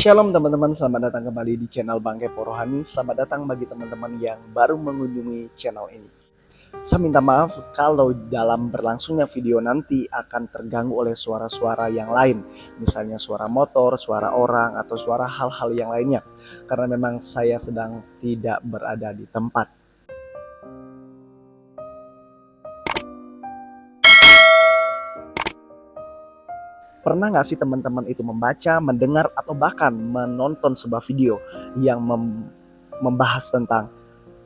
Shalom teman-teman, selamat datang kembali di channel Bang Kepo Rohani. Selamat datang bagi teman-teman yang baru mengunjungi channel ini. Saya minta maaf kalau dalam berlangsungnya video nanti akan terganggu oleh suara-suara yang lain. Misalnya suara motor, suara orang, atau suara hal-hal yang lainnya. Karena memang saya sedang tidak berada di tempat. Pernah nggak sih teman-teman itu membaca, mendengar, atau bahkan menonton sebuah video yang membahas tentang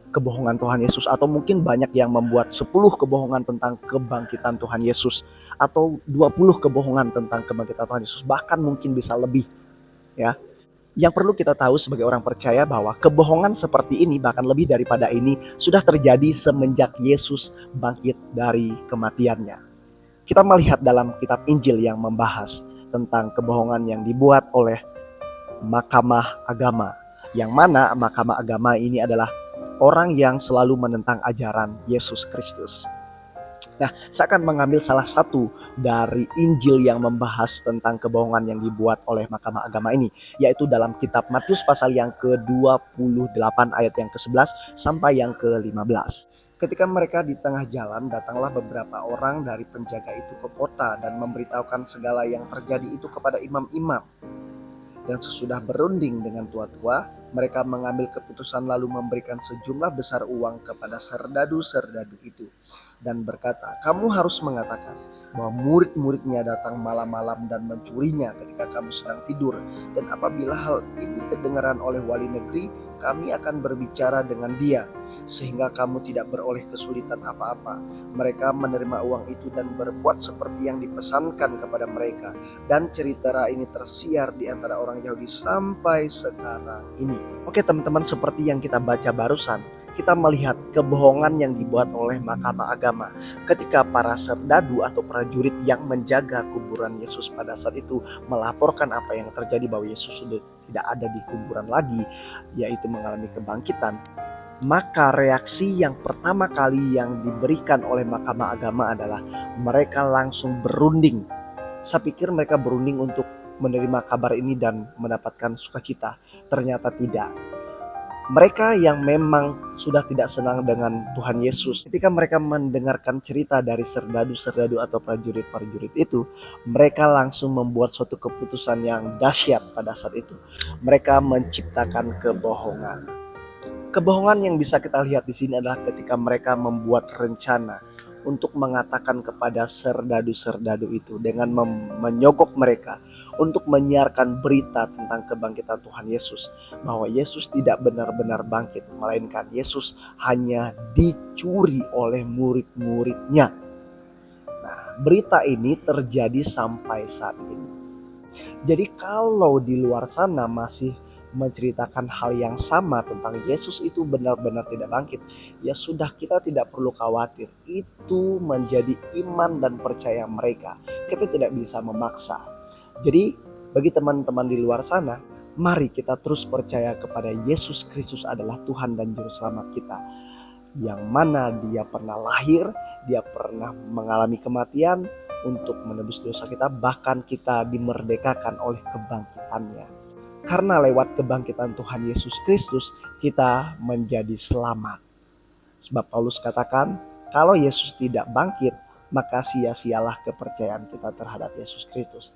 kebohongan Tuhan Yesus, atau mungkin banyak yang membuat 10 kebohongan tentang kebangkitan Tuhan Yesus, atau 20 kebohongan tentang kebangkitan Tuhan Yesus, bahkan mungkin bisa lebih, ya. Yang perlu kita tahu sebagai orang percaya bahwa kebohongan seperti ini, bahkan lebih daripada ini, sudah terjadi semenjak Yesus bangkit dari kematiannya. Kita melihat dalam kitab Injil yang membahas tentang kebohongan yang dibuat oleh mahkamah agama, yang mana mahkamah agama ini adalah orang yang selalu menentang ajaran Yesus Kristus. Nah, saya akan mengambil salah satu dari Injil yang membahas tentang kebohongan yang dibuat oleh mahkamah agama ini, yaitu dalam kitab Matius pasal yang ke-28 ayat yang ke-11 sampai yang ke-15. Ketika mereka di tengah jalan, datanglah beberapa orang dari penjaga itu ke kota dan memberitahukan segala yang terjadi itu kepada imam-imam. Dan sesudah berunding dengan tua-tua, mereka mengambil keputusan lalu memberikan sejumlah besar uang kepada serdadu-serdadu itu. Dan berkata, kamu harus mengatakan bahwa murid-muridnya datang malam-malam dan mencurinya ketika kamu sedang tidur. Dan apabila hal ini kedengaran oleh wali negeri, kami akan berbicara dengan dia, sehingga kamu tidak beroleh kesulitan apa-apa. Mereka menerima uang itu dan berbuat seperti yang dipesankan kepada mereka. Dan cerita ini tersiar di antara orang Yahudi sampai sekarang ini. Oke teman-teman, seperti yang kita baca barusan, kita melihat kebohongan yang dibuat oleh mahkamah agama ketika para serdadu atau prajurit yang menjaga kuburan Yesus pada saat itu melaporkan apa yang terjadi, bahwa Yesus sudah tidak ada di kuburan lagi, yaitu mengalami kebangkitan. Maka reaksi yang pertama kali yang diberikan oleh mahkamah agama adalah mereka langsung berunding. Saya pikir mereka berunding untuk menerima kabar ini dan mendapatkan sukacita. Ternyata tidak. Mereka yang memang sudah tidak senang dengan Tuhan Yesus, ketika mereka mendengarkan cerita dari serdadu-serdadu atau prajurit-prajurit itu, mereka langsung membuat suatu keputusan yang dahsyat pada saat itu. Mereka menciptakan kebohongan. Kebohongan yang bisa kita lihat di sini adalah ketika mereka membuat rencana untuk mengatakan kepada serdadu-serdadu itu dengan menyogok mereka untuk menyiarkan berita tentang kebangkitan Tuhan Yesus, bahwa Yesus tidak benar-benar bangkit, melainkan Yesus hanya dicuri oleh murid-muridnya. Nah, berita ini terjadi sampai saat ini. Jadi kalau di luar sana masih menceritakan hal yang sama tentang Yesus itu benar-benar tidak bangkit, ya sudah, kita tidak perlu khawatir. Itu menjadi iman dan percaya mereka. Kita tidak bisa memaksa. Jadi bagi teman-teman di luar sana, mari kita terus percaya kepada Yesus Kristus adalah Tuhan dan Juru Selamat kita, yang mana dia pernah lahir, dia pernah mengalami kematian untuk menebus dosa kita, bahkan kita dimerdekakan oleh kebangkitannya. Karena lewat kebangkitan Tuhan Yesus Kristus kita menjadi selamat. Sebab Paulus katakan, kalau Yesus tidak bangkit, maka sia-sialah kepercayaan kita terhadap Yesus Kristus.